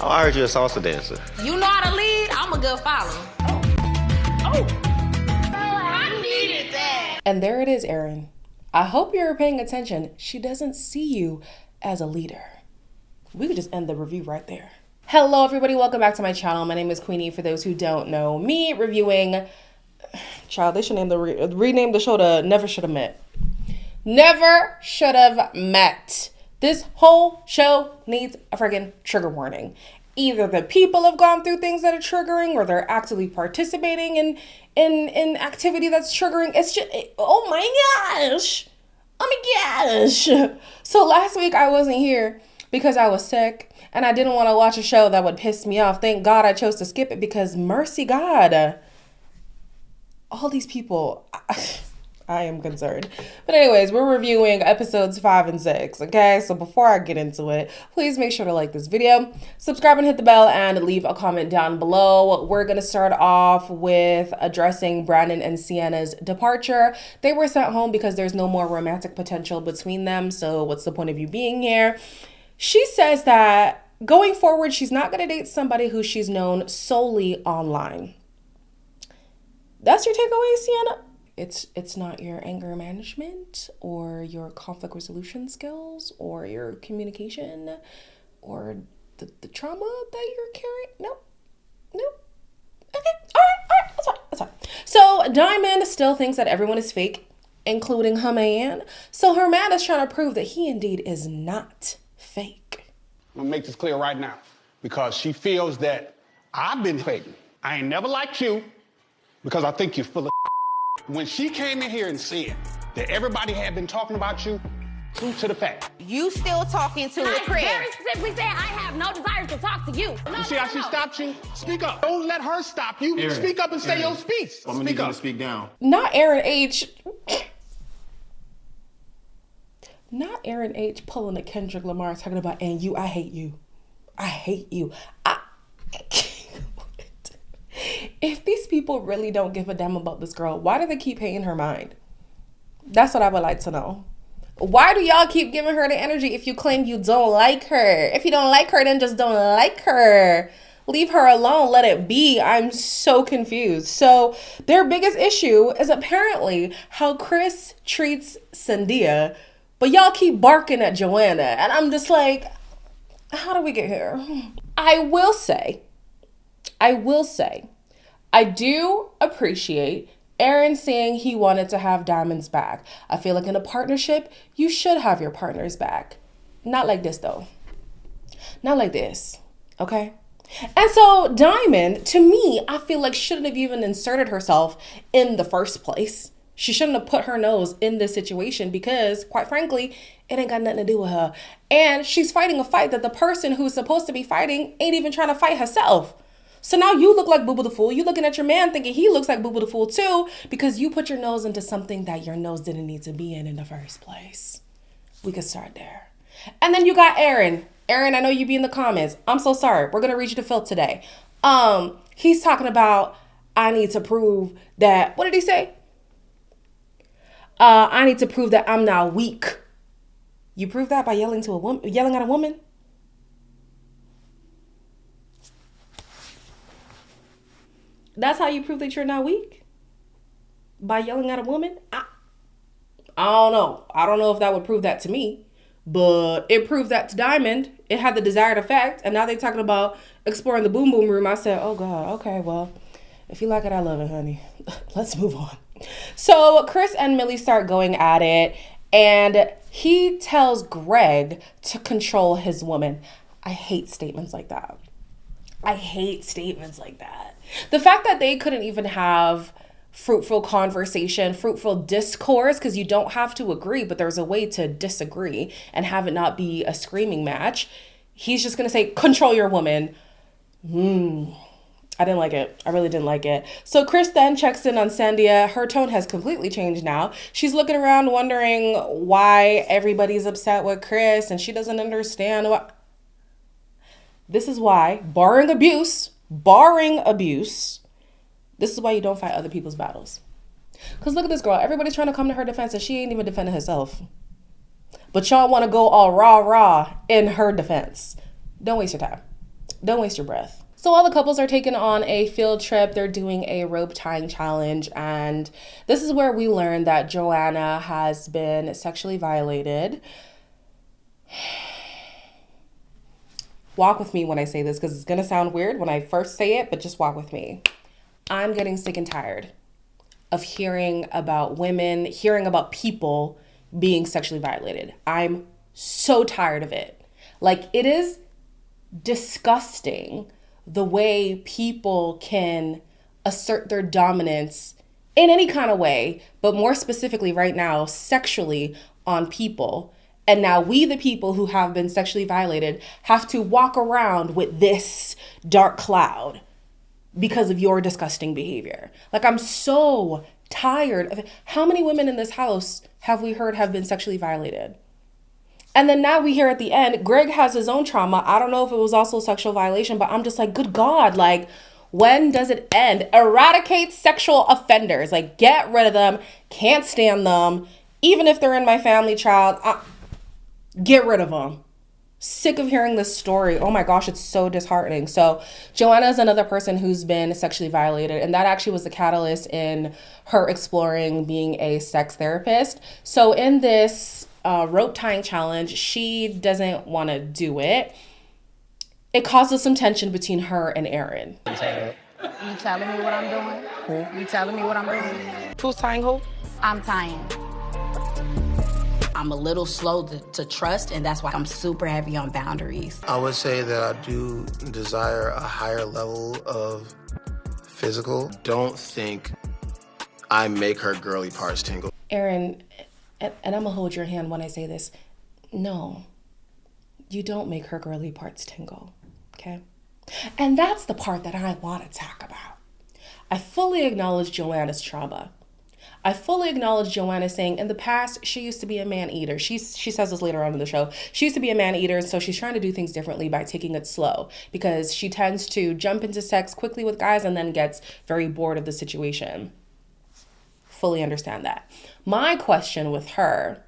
Oh, I heard you're a salsa dancer. You know how to lead? I'm a good follower. Oh. I needed that. And there it is, Aaron. I hope you're paying attention. She doesn't see you as a leader. We could just end the review right there. Hello, everybody. Welcome back to my channel. My name is Queenie. For those who don't know me, reviewing... Child, they should rename the show to Never Should Have Met. Never Should Have Met. This whole show needs a friggin' trigger warning. Either the people have gone through things that are triggering, or they're actively participating in activity that's triggering. It's just, oh my gosh. So last week I wasn't here because I was sick and I didn't want to watch a show that would piss me off. Thank God I chose to skip it because mercy God, all these people, I am concerned. But anyways, we're reviewing episodes 5 and 6, okay? So before I get into it, please make sure to like this video, subscribe and hit the bell, and leave a comment down below. We're going to start off with addressing Brandon and Sienna's departure. They were sent home because there's no more romantic potential between them, so what's the point of you being here? She says that going forward, she's not going to date somebody who she's known solely online. That's your takeaway, Sienna? It's not your anger management or your conflict resolution skills or your communication or the trauma that you're carrying. Nope. Okay, all right, that's fine. So Dymond still thinks that everyone is fake, including her man. So her man is trying to prove that he indeed is not fake. I'm gonna make this clear right now because she feels that I've been faking. I ain't never liked you because I think you're full of. When she came in here and said that everybody had been talking about you, true to the fact. You still talking to I Chris. very specifically said I have no desire to talk to you. You see how she stopped you? Speak up. Don't let her stop you. Aaron, speak up and say your speech. I'm gonna need you to speak down. Not Aaron H. Not Aaron H. pulling a Kendrick Lamar talking about, and you, I hate you. I hate you. If these people really don't give a damn about this girl, why do they keep paying her mind? That's what I would like to know. Why do y'all keep giving her the energy if you claim you don't like her? If you don't like her, then just don't like her. Leave her alone. Let it be. I'm so confused. So their biggest issue is apparently how Chris treats Sandia, but y'all keep barking at Joanna. And I'm just like, how do we get here? I will say, I do appreciate Aaron saying he wanted to have Dymond's back. I feel like in a partnership, you should have your partner's back. Not like this, though. Not like this, okay? And so Dymond, to me, I feel like shouldn't have even inserted herself in the first place. She shouldn't have put her nose in this situation because, quite frankly, it ain't got nothing to do with her. And she's fighting a fight that the person who's supposed to be fighting ain't even trying to fight herself. So now you look like Boo Boo the Fool. You looking at your man thinking he looks like Boo Boo the Fool too because you put your nose into something that your nose didn't need to be in the first place. We could start there. And then you got Aaron. Aaron, I know you be in the comments. I'm so sorry. We're going to read you the filth today. He's talking about, I need to prove that, what did he say? I need to prove that I'm not weak. You prove that by yelling at a woman? That's how you prove that you're not weak? By yelling at a woman? I don't know. I don't know if that would prove that to me. But it proved that to Dymond. It had the desired effect. And now they're talking about exploring the boom boom room. I said, oh God, okay, well, if you like it, I love it, honey. Let's move on. So Chris and Millie start going at it. And he tells Gregg to control his woman. I hate statements like that. The fact that they couldn't even have fruitful conversation, fruitful discourse, because you don't have to agree, but there's a way to disagree and have it not be a screaming match. He's just going to say, control your woman. I didn't like it. I really didn't like it. So Chris then checks in on Sandia. Her tone has completely changed now. She's looking around wondering why everybody's upset with Chris and she doesn't understand what. This is why, barring abuse, this is why you don't fight other people's battles. Because look at this girl. Everybody's trying to come to her defense and she ain't even defending herself. But y'all want to go all rah in her defense. Don't waste your time. Don't waste your breath. So all the couples are taken on a field trip. They're doing a rope tying challenge. And this is where we learn that Joanna has been sexually violated. Walk with me when I say this because it's going to sound weird when I first say it, but just walk with me. I'm getting sick and tired of hearing about women, hearing about people being sexually violated. I'm so tired of it. Like, it is disgusting the way people can assert their dominance in any kind of way, but more specifically right now, sexually on people. And now we, the people who have been sexually violated, have to walk around with this dark cloud because of your disgusting behavior. Like, I'm so tired of it. How many women in this house have we heard have been sexually violated? And then now we hear at the end, Greg has his own trauma. I don't know if it was also sexual violation, but I'm just like, good God, like, when does it end? Eradicate sexual offenders. Like, get rid of them. Can't stand them. Even if they're in my family, child, get rid of them. Sick of hearing this story. Oh my gosh, it's so disheartening. So Joanna is another person who's been sexually violated, and that actually was the catalyst in her exploring being a sex therapist. So in this rope tying challenge, she doesn't want to do it. It causes some tension between her and Aaron. You telling me what I'm doing? Who? You telling me what I'm doing? Who's tying who? I'm tying. I'm a little slow to trust, and that's why I'm super heavy on boundaries. I would say that I do desire a higher level of physical. Don't think I make her girly parts tingle. Aaron, and I'm gonna hold your hand when I say this. No, you don't make her girly parts tingle, okay? And that's the part that I want to talk about. I fully acknowledge Joanna's trauma. I fully acknowledge Joanna saying in the past, she used to be a man-eater. She says this later on in the show. She used to be a man-eater, so she's trying to do things differently by taking it slow because she tends to jump into sex quickly with guys and then gets very bored of the situation. Fully understand that. My question with her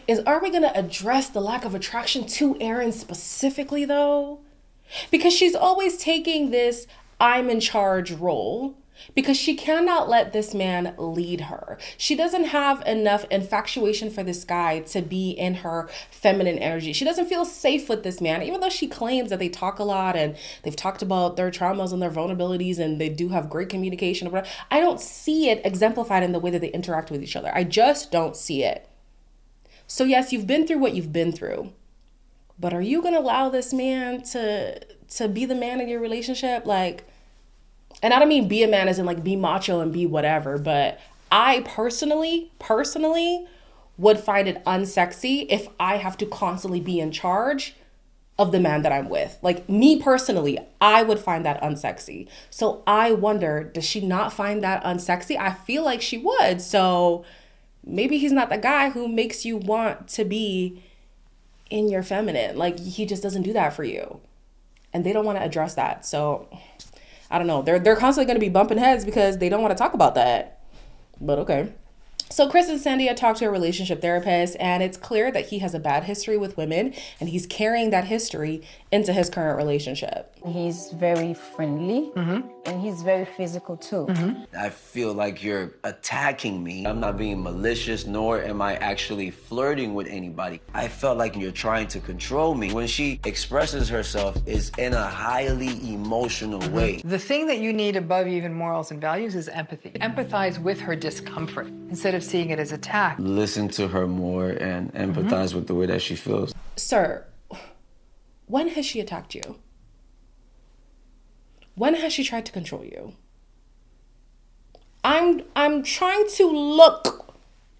is, are we going to address the lack of attraction to Aaron specifically, though? Because she's always taking this I'm in charge role because she cannot let this man lead her. She doesn't have enough infatuation for this guy to be in her feminine energy. She doesn't feel safe with this man, even though she claims that they talk a lot and they've talked about their traumas and their vulnerabilities and they do have great communication. But I don't see it exemplified in the way that they interact with each other. I just don't see it. So yes, you've been through what you've been through, but are you going to allow this man to be the man in your relationship? Like, and I don't mean be a man as in like be macho and be whatever, but I personally would find it unsexy if I have to constantly be in charge of the man that I'm with. Like, me personally, I would find that unsexy. So I wonder, does she not find that unsexy? I feel like she would. So maybe he's not the guy who makes you want to be in your feminine. Like, he just doesn't do that for you. And they don't want to address that. So I don't know. They're constantly going to be bumping heads because they don't want to talk about that. But okay. So Chris and Sandia talked to a relationship therapist, and it's clear that he has a bad history with women, and he's carrying that history into his current relationship. He's very friendly, and he's very physical too. I feel like you're attacking me. I'm not being malicious, nor am I actually flirting with anybody. I felt like you're trying to control me. When she expresses herself, is in a highly emotional way. The thing that you need above even morals and values is empathy. Empathize with her discomfort instead of seeing it as attack. Listen to her more and empathize with the way that she feels. Sir, when has she attacked you? When has she tried to control you? I'm trying to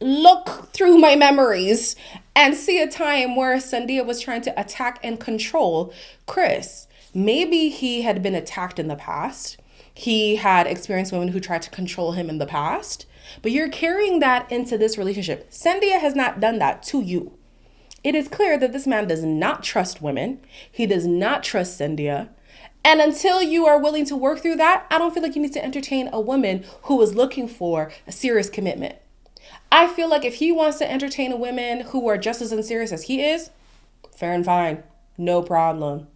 look through my memories and see a time where Sandia was trying to attack and control Chris. Maybe he had been attacked in the past. He had experienced women who tried to control him in the past. But you're carrying that into this relationship. Sandia has not done that to you. It is clear that this man does not trust women. He does not trust Sandia. And until you are willing to work through that, I don't feel like you need to entertain a woman who is looking for a serious commitment. I feel like if he wants to entertain a woman who are just as unserious as he is, fair and fine. No problem.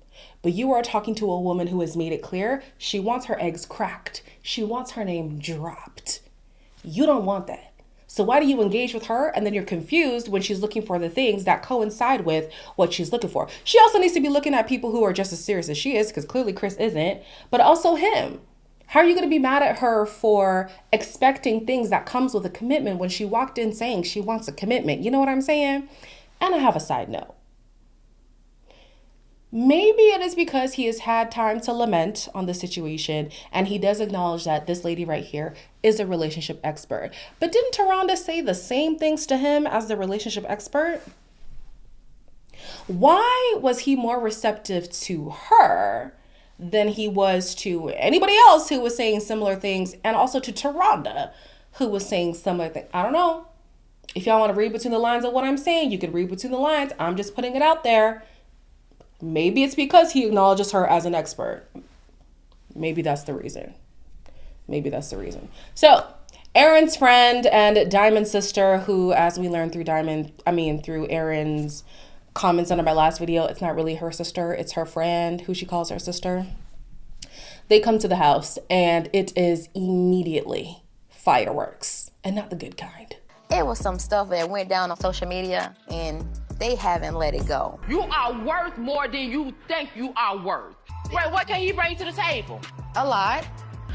But you are talking to a woman who has made it clear she wants her eggs cracked. She wants her name dropped. You don't want that. So why do you engage with her and then you're confused when she's looking for the things that coincide with what she's looking for? She also needs to be looking at people who are just as serious as she is, because clearly Chris isn't, but also him. How are you going to be mad at her for expecting things that comes with a commitment when she walked in saying she wants a commitment? You know what I'm saying? And I have a side note. Maybe it is because he has had time to lament on the situation, and he does acknowledge that this lady right here is a relationship expert. But didn't Taronda say the same things to him as the relationship expert? Why was he more receptive to her than he was to anybody else who was saying similar things, and also to Taronda, who was saying similar things? I don't know. If y'all want to read between the lines of what I'm saying, you can read between the lines. I'm just putting it out there. Maybe it's because he acknowledges her as an expert. Maybe that's the reason. So, Aaron's friend and Dymond's sister, who, as we learned through through Aaron's comments under my last video, it's not really her sister, it's her friend who she calls her sister. They come to the house and it is immediately fireworks, and not the good kind. It was some stuff that went down on social media, and they haven't let it go. You are worth more than you think you are worth. Wait, what can he bring to the table? A lot.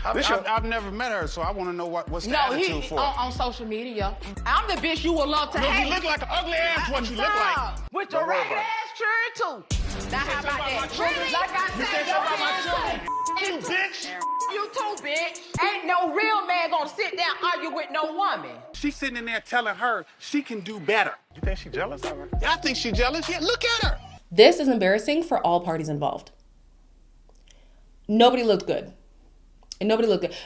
I've never met her, so I want to know what's the attitude for. On social media. I'm the bitch you would love to hate. You look like an ugly ass. What you look like? With the ragged ass children too. Now how about that? Really? Like I said, you bitch. You too, bitch. Ain't no real man gonna sit down argue with no woman. She's sitting in there telling her she can do better. You think she's jealous of her? Yeah, I think she's jealous. Yeah, look at her. This is embarrassing for all parties involved. Nobody looked good.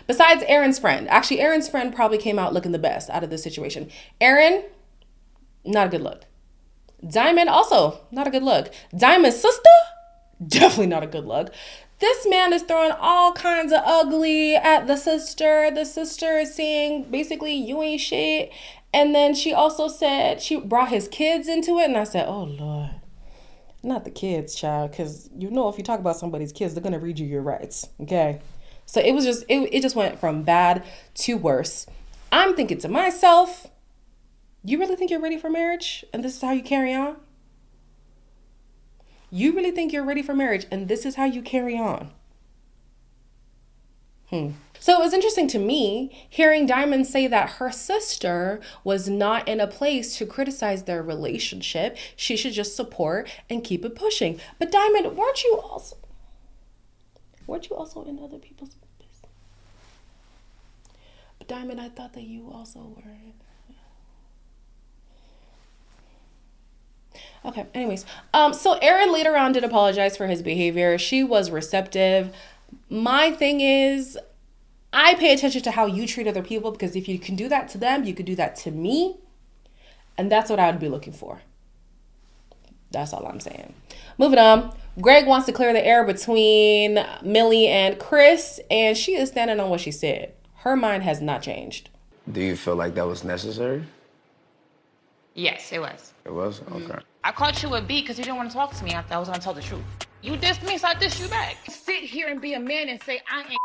Besides Aaron's friend. Actually, Aaron's friend probably came out looking the best out of this situation. Aaron, not a good look. Dymond, also not a good look. Dymond's sister, definitely not a good look. This man is throwing all kinds of ugly at the sister. The sister is saying, basically, you ain't shit. And then she also said, she brought his kids into it. And I said, oh, Lord. Not the kids, child. Because you know if you talk about somebody's kids, they're going to read you your rights. Okay? So it was just, it just went from bad to worse. I'm thinking to myself, you really think you're ready for marriage? And this is how you carry on? You really think you're ready for marriage and this is how you carry on? So it was interesting to me hearing Dymond say that her sister was not in a place to criticize their relationship. She should just support and keep it pushing. But Dymond, weren't you also in other people's business? But Dymond, I thought that you also were. Okay, anyways. So Aaron later on did apologize for his behavior. She was receptive. My thing is, I pay attention to how you treat other people, because if you can do that to them, you could do that to me. And that's what I would be looking for. That's all I'm saying. Moving on. Greg wants to clear the air between Millie and Chris, and she is standing on what she said. Her mind has not changed. Do you feel like that was necessary? Yes, it was. It was? Okay. I caught you a beat because you didn't want to talk to me after I was going to tell the truth. You dissed me, so I dissed you back. Sit here and be a man and say, I ain't.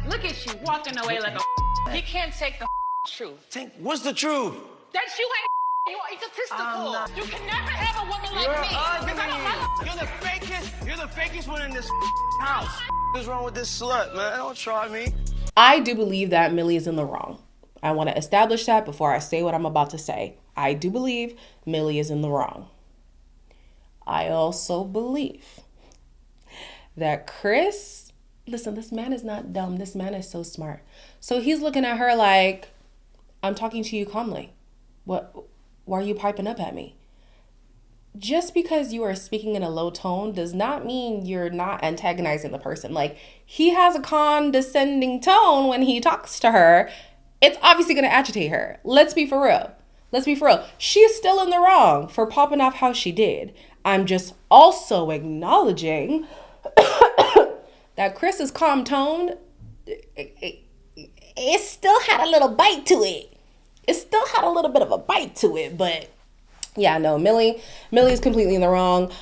Look at you, walking away like a. He can't take the truth. What's the truth? That you ain't. You are egotistical. You can never have a woman like me. You're the fakest one in this house. What's wrong with this slut, man? Don't try me. I do believe that Millie is in the wrong. I want to establish that before I say what I'm about to say. I do believe Millie is in the wrong. I also believe that Chris, listen, this man is not dumb. This man is so smart. So he's looking at her like, I'm talking to you calmly. Why are you piping up at me? Just because you are speaking in a low tone does not mean you're not antagonizing the person. Like, he has a condescending tone when he talks to her. It's obviously going to agitate her. Let's be for real. She's still in the wrong for popping off how she did. I'm just also acknowledging that Chris's calm tone, it still had a little bite to it. It still had a little bit of a bite to it, but yeah, no, Millie's completely in the wrong.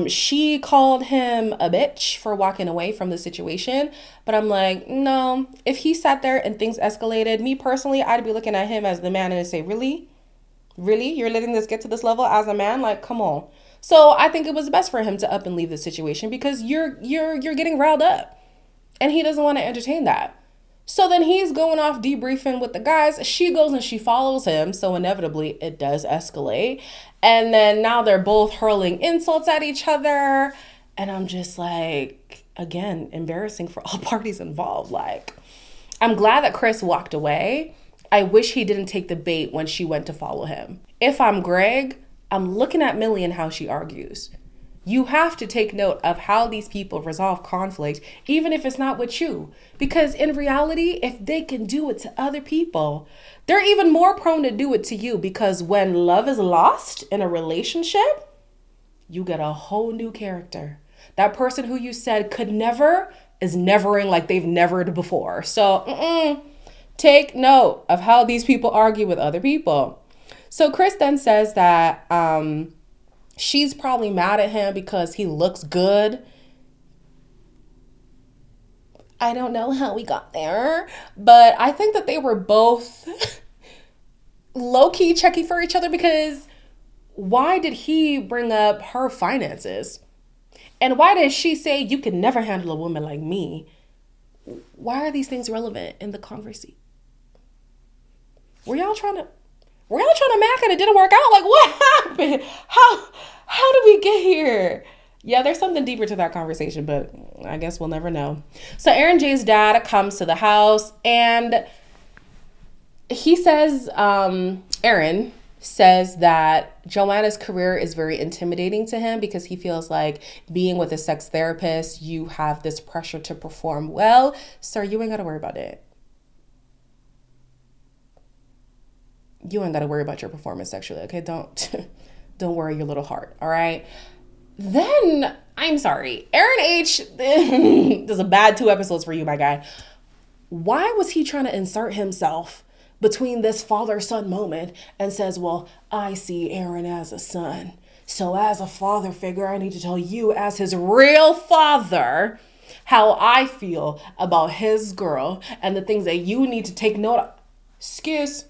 She called him a bitch for walking away from the situation. But I'm like, no, if he sat there and things escalated, me personally, I'd be looking at him as the man and say, really? Really? You're letting this get to this level as a man? Like, come on. So I think it was best for him to up and leave the situation because you're getting riled up. And he doesn't want to entertain that. So then he's going off debriefing with the guys. She goes and she follows him. So inevitably it does escalate. And then now they're both hurling insults at each other. And I'm just like, again, embarrassing for all parties involved. Like, I'm glad that Chris walked away. I wish he didn't take the bait when she went to follow him. If I'm Gregg, I'm looking at Millie and how she argues. You have to take note of how these people resolve conflict, even if it's not with you. Because in reality, if they can do it to other people, they're even more prone to do it to you. Because when love is lost in a relationship, you get a whole new character. That person who you said could never is nevering like they've nevered before. So take note of how these people argue with other people. So Chris then says that she's probably mad at him because he looks good. I don't know how we got there, but I think that they were both low-key checking for each other because why did he bring up her finances? And why did she say, you can never handle a woman like me? Why are these things relevant in the conversation? Were y'all trying to mac and it didn't work out? Like, what happened? How did we get here? Yeah, there's something deeper to that conversation, but I guess we'll never know. So Aaron J's dad comes to the house and he says, Aaron says that Joanna's career is very intimidating to him because he feels like being with a sex therapist, you have this pressure to perform well. Sir, you ain't got to worry about it. You ain't got to worry about your performance sexually, okay? Don't worry your little heart, all right? Then, I'm sorry, Aaron H, there's a bad 2 episodes for you, my guy. Why was he trying to insert himself between this father-son moment and says, well, I see Aaron as a son. So as a father figure, I need to tell you as his real father how I feel about his girl and the things that you need to take note of. Excuse.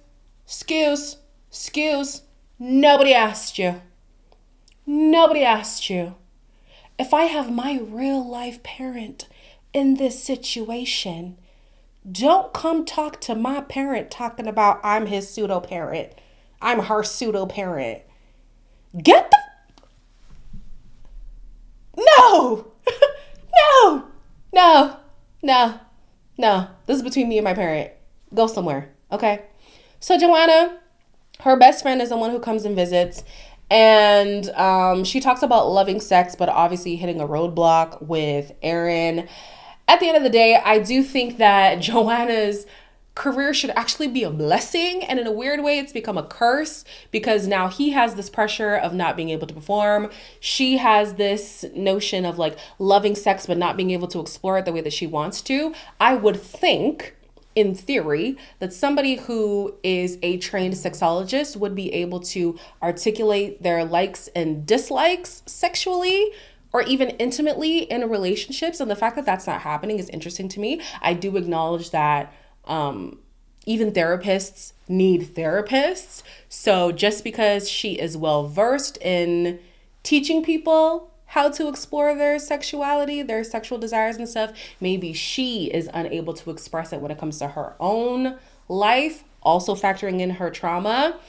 Nobody asked you. Nobody asked you. If I have my real life parent in this situation, don't come talk to my parent talking about I'm his pseudo parent. I'm her pseudo parent. Get the... No. This is between me and my parent. Go somewhere, okay? So Joanna, her best friend, is the one who comes and visits. And she talks about loving sex, but obviously hitting a roadblock with Aaron. At the end of the day, I do think that Joanna's career should actually be a blessing. And in a weird way, it's become a curse because now he has this pressure of not being able to perform. She has this notion of like loving sex, but not being able to explore it the way that she wants to. I would think, in theory, that somebody who is a trained sexologist would be able to articulate their likes and dislikes sexually or even intimately in relationships. And the fact that that's not happening is interesting to me. I do acknowledge that even therapists need therapists. So just because she is well versed in teaching people how to explore their sexuality, their sexual desires and stuff, maybe she is unable to express it when it comes to her own life, also factoring in her trauma.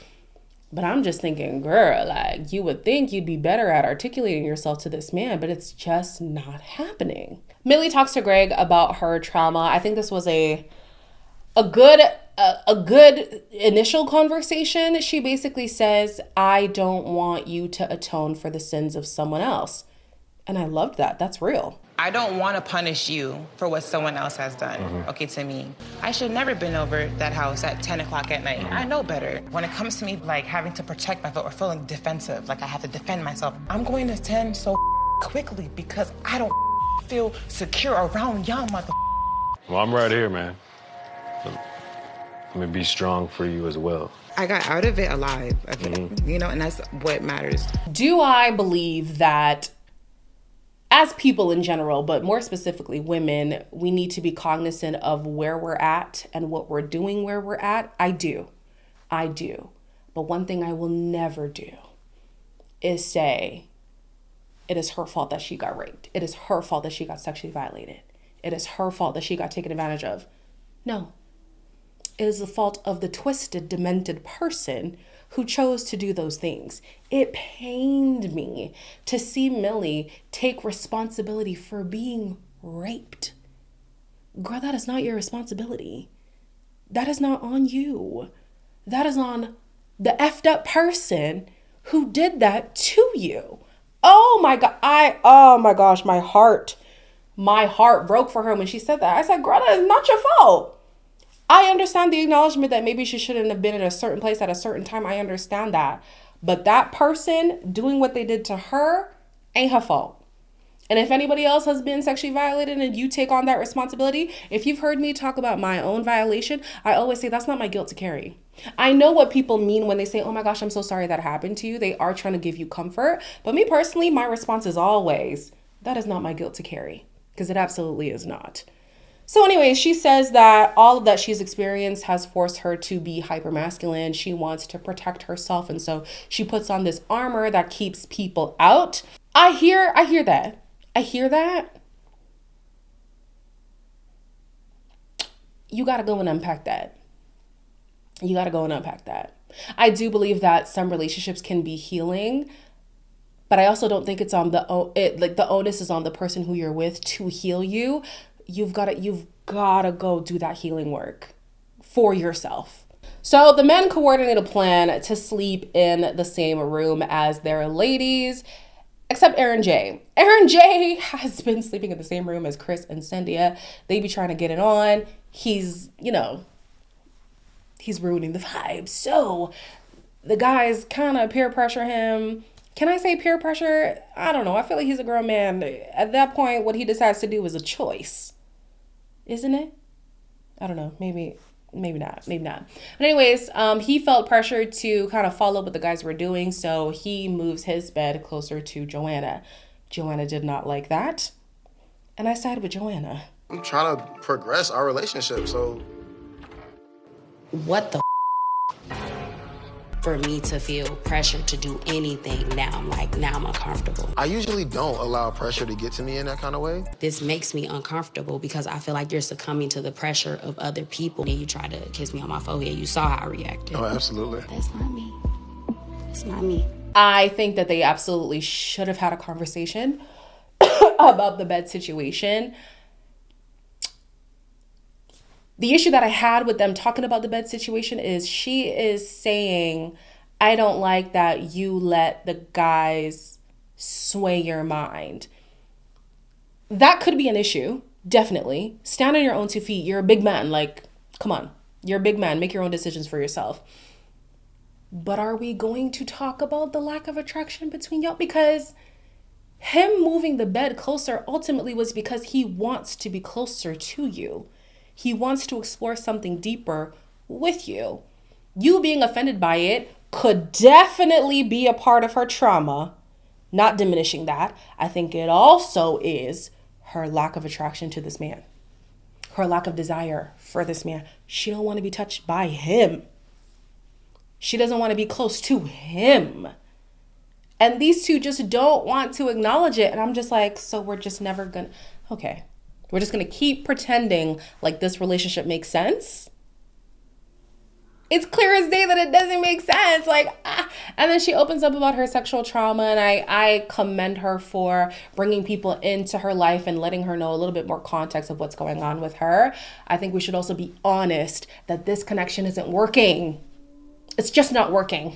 But I'm just thinking, girl, like, you would think you'd be better at articulating yourself to this man, but it's just not happening. Millie talks to Gregg about her trauma. I think this was a good initial conversation. She basically says, I don't want you to atone for the sins of someone else. And I loved that. That's real. I don't want to punish you for what someone else has done, okay, to me. I should never been over that house at 10 o'clock at night. I know better. When it comes to me, like, having to protect myself or feeling defensive, like I have to defend myself, I'm going to 10 so quickly because I don't feel secure around y'all mother. Well, I'm right here, man. I'm gonna be strong for you as well. I got out of it alive, you know, and that's what matters. Do I believe that as people in general, but more specifically women, we need to be cognizant of where we're at and what we're doing where we're at? I do. But one thing I will never do is say, it is her fault that she got raped. It is her fault that she got sexually violated. It is her fault that she got taken advantage of. No. It is the fault of the twisted, demented person who chose to do those things. It pained me to see Millie take responsibility for being raped. Girl, that is not your responsibility. That is not on you. That is on the effed up person who did that to you. Oh my God. Oh my gosh, my heart broke for her when she said that. I said, girl, that is not your fault. I understand the acknowledgement that maybe she shouldn't have been in a certain place at a certain time. I understand that. But that person doing what they did to her ain't her fault. And if anybody else has been sexually violated and you take on that responsibility, if you've heard me talk about my own violation, I always say that's not my guilt to carry. I know what people mean when they say, oh my gosh, I'm so sorry that happened to you. They are trying to give you comfort. But me personally, my response is always, that is not my guilt to carry, because it absolutely is not. So anyways, she says that all of that she's experienced has forced her to be hypermasculine. She wants to protect herself. And so she puts on this armor that keeps people out. I hear that. You got to go and unpack that. I do believe that some relationships can be healing, but I also don't think it's on the onus is on the person who you're with to heal you. You've got to go do that healing work for yourself. So the men coordinate a plan to sleep in the same room as their ladies, except Aaron J. Aaron J has been sleeping in the same room as Chris and Cynthia. They be trying to get it on. He's ruining the vibe. So the guys kind of peer pressure him. Can I say peer pressure? I don't know. I feel like he's a grown man. At that point, what he decides to do is a choice. Isn't it? I don't know. Maybe not. But anyways, he felt pressured to kind of follow what the guys were doing. So he moves his bed closer to Joanna. Joanna did not like that. And I sided with Joanna. I'm trying to progress our relationship, so. What the for me to feel pressure to do anything now I'm uncomfortable. I usually don't allow pressure to get to me in that kind of way. This makes me uncomfortable because I feel like you're succumbing to the pressure of other people. And you try to kiss me on my forehead. You saw how I reacted. Oh, absolutely. That's not me. It's not me. I think that they absolutely should have had a conversation about the bed situation. The issue that I had with them talking about the bed situation is she is saying, I don't like that you let the guys sway your mind. That could be an issue, definitely. Stand on your own 2 feet. You're a big man. Like, come on. You're a big man. Make your own decisions for yourself. But are we going to talk about the lack of attraction between y'all? Because him moving the bed closer ultimately was because he wants to be closer to you. He wants to explore something deeper with you. You being offended by it could definitely be a part of her trauma. Not diminishing that. I think it also is her lack of attraction to this man. Her lack of desire for this man. She don't want to be touched by him. She doesn't want to be close to him. And these two just don't want to acknowledge it. And I'm just like, so we're just never gonna, okay. We're just going to keep pretending like this relationship makes sense. It's clear as day that it doesn't make sense. And then she opens up about her sexual trauma. And I commend her for bringing people into her life and letting her know a little bit more context of what's going on with her. I think we should also be honest that this connection isn't working. It's just not working.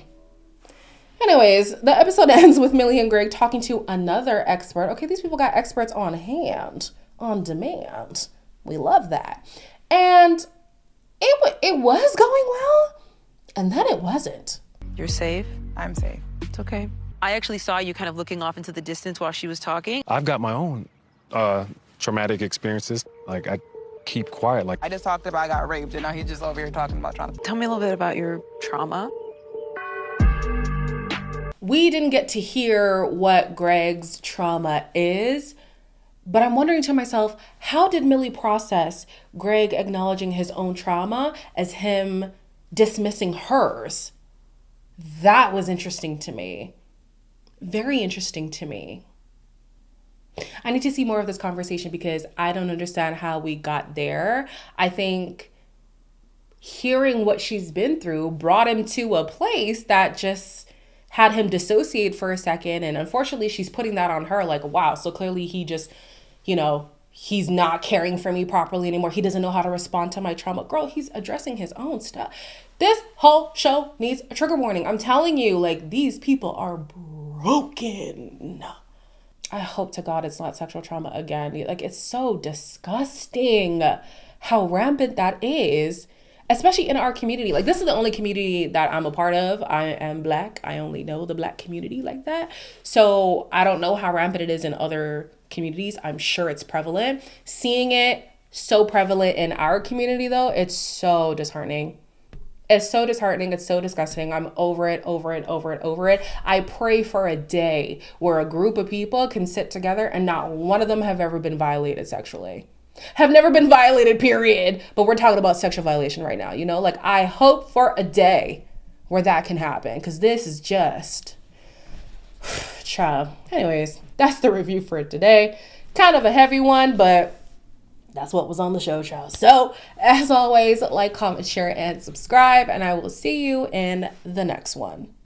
Anyways, the episode ends with Millie and Gregg talking to another expert. Okay, these people got experts on hand. On demand. We love that. And it was going well, and then it wasn't. You're safe? I'm safe. It's okay. I actually saw you kind of looking off into the distance while she was talking. I've got my own traumatic experiences. Like, I keep quiet. Like, I just talked about I got raped, and now he's just over here talking about trying to... Tell me a little bit about your trauma. We didn't get to hear what Gregg's trauma is, but I'm wondering to myself, how did Millie process Gregg acknowledging his own trauma as him dismissing hers? That was interesting to me. Very interesting to me. I need to see more of this conversation because I don't understand how we got there. I think hearing what she's been through brought him to a place that just had him dissociate for a second. And unfortunately, she's putting that on her like, wow, so clearly he just, he's not caring for me properly anymore. He doesn't know how to respond to my trauma. Girl, he's addressing his own stuff. This whole show needs a trigger warning. I'm telling you, like, these people are broken. I hope to God it's not sexual trauma again. Like, it's so disgusting how rampant that is, especially in our community. Like, this is the only community that I'm a part of. I am Black. I only know the Black community like that. So I don't know how rampant it is in other communities. I'm sure it's prevalent. Seeing it so prevalent in our community, though, it's so disheartening. It's so disheartening. It's so disgusting. I'm over it. I pray for a day where a group of people can sit together and not one of them have ever been violated sexually. Have never been violated, period. But we're talking about sexual violation right now, Like, I hope for a day where that can happen because this is just... Child. Anyways, that's the review for today. Kind of a heavy one, but... that's what was on the show, child. So, as always, like, comment, share, and subscribe, and I will see you in the next one.